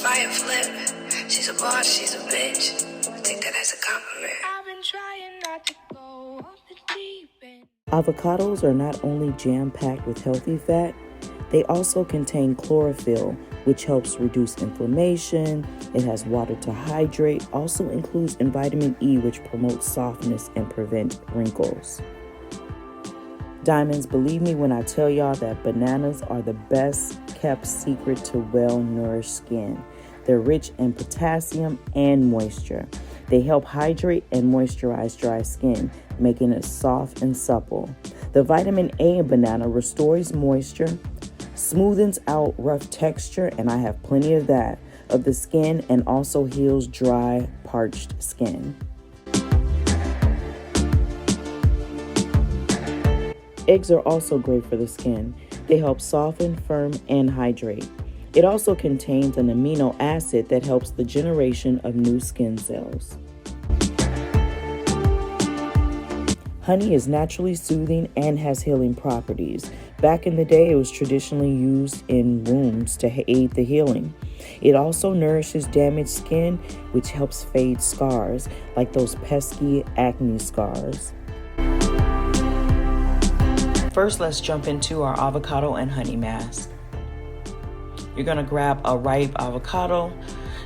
buy a flip. She's a boss, she's a bitch. I take that as a compliment. I've been trying not to go off the deep end. Avocados are not only jam-packed with healthy fat, they also contain chlorophyll, which helps reduce inflammation. It has water to hydrate, also includes in vitamin E, which promotes softness and prevent wrinkles. Diamonds, believe me when I tell y'all that bananas are the best kept secret to well-nourished skin. They're rich in potassium and moisture. They help hydrate and moisturize dry skin, making it soft and supple. The vitamin A in banana restores moisture, smoothens out rough texture, and I have plenty of that, of the skin, and also heals dry, parched skin. Eggs are also great for the skin. They help soften, firm, and hydrate. It also contains an amino acid that helps the generation of new skin cells. Honey is naturally soothing and has healing properties. Back in the day, it was traditionally used in wounds to aid the healing. It also nourishes damaged skin, which helps fade scars, like those pesky acne scars. First, let's jump into our avocado and honey mask. You're gonna grab a ripe avocado.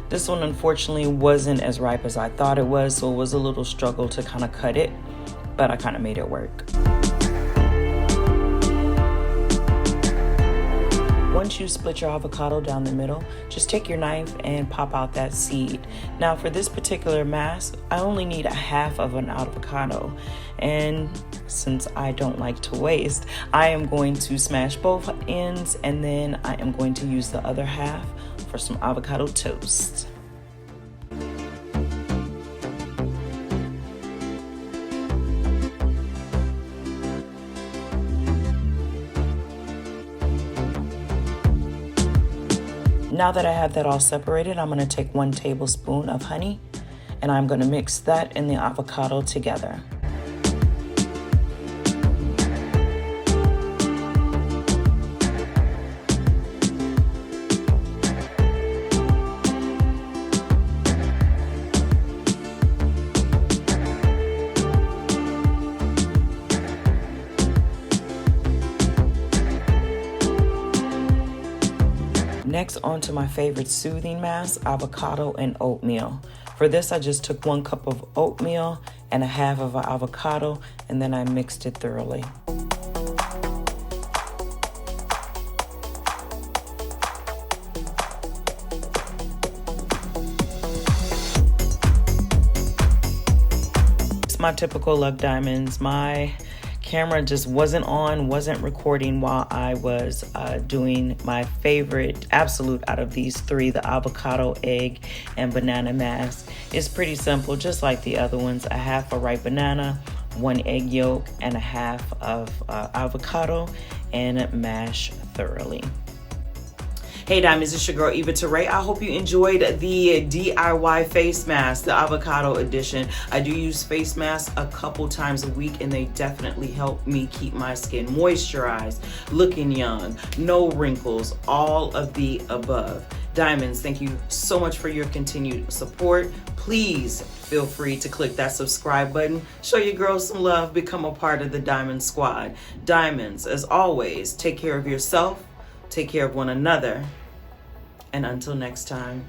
This one unfortunately wasn't as ripe as I thought it was, so it was a little struggle to kind of cut it, but I kind of made it work. Once you split your avocado down the middle, just take your knife and pop out that seed. Now for this particular mask, I only need a half of an avocado. And since I don't like to waste, I am going to smash both ends, and then I am going to use the other half for some avocado toast. Now that I have that all separated, I'm going to take 1 tablespoon of honey, and I'm going to mix that and the avocado together. Next, onto my favorite soothing mask, avocado and oatmeal. For this, I just took 1 cup of oatmeal and a half of an avocado, and then I mixed it thoroughly. It's my typical luck, diamonds. My camera just wasn't recording while I was doing my favorite absolute out of these 3, the avocado, egg, and banana mask. It's pretty simple, just like the other ones. A half a ripe banana, 1 egg yolk, and a half of avocado, and mash thoroughly. Hey diamonds, it's your girl Eva Tarae. I hope you enjoyed the DIY face mask, the avocado edition. I do use face masks a couple times a week, and they definitely help me keep my skin moisturized, looking young, no wrinkles, all of the above. Diamonds, thank you so much for your continued support. Please feel free to click that subscribe button. Show your girls some love. Become a part of the Diamond Squad. Diamonds, as always, take care of yourself, take care of one another, and until next time.